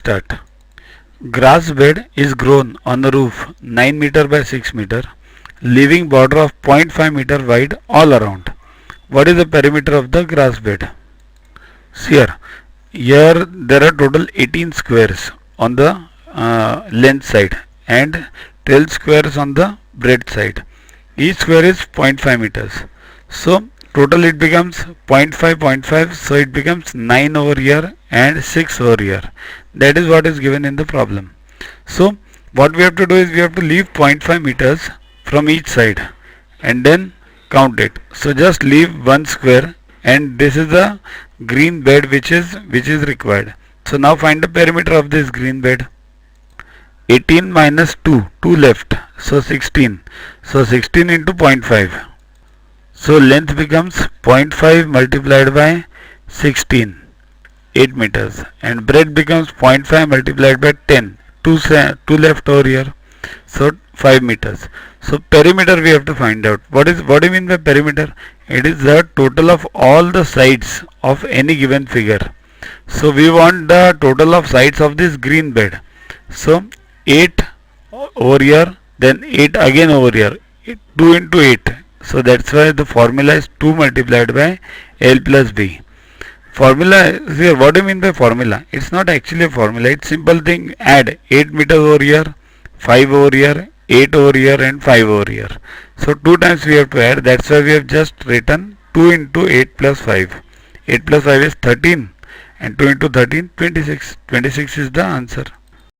Start. Grass bed is grown on the roof 9 meter by 6 meter, leaving border of 0.5 meter wide all around. What is the perimeter of the grass bed? See here there are total 18 squares on the length side and 12 squares on the breadth side. Each square is 0.5 meters. So total it becomes 0.5, so it becomes 9 over here and 6 over here. That is what is given in the problem. So what we have to do is we have to leave 0.5 meters from each side and then count it. So just leave one square, and this is the green bed which is required. So now find the perimeter of this green bed. 18 minus 2 left, so 16. So 16 into 0.5. So length becomes 0.5 multiplied by 16, 8 meters, and breadth becomes 0.5 multiplied by 10, 2 left over here, so 5 meters. So perimeter we have to find out. What do you mean by perimeter? It is the total of all the sides of any given figure. So we want the total of sides of this green bed. So 8 over here, then 8 again over here, 2 into 8. So that's why the formula is 2 multiplied by L plus B. Formula here, what do you mean by formula? It's not actually a formula, it's simple thing. Add 8 meters over here, 5 over here, 8 over here and 5 over here. So 2 times we have to add. That's why we have just written 2 into 8 plus 5. 8 plus 5 is 13 and 2 into 13, 26. 26 is the answer.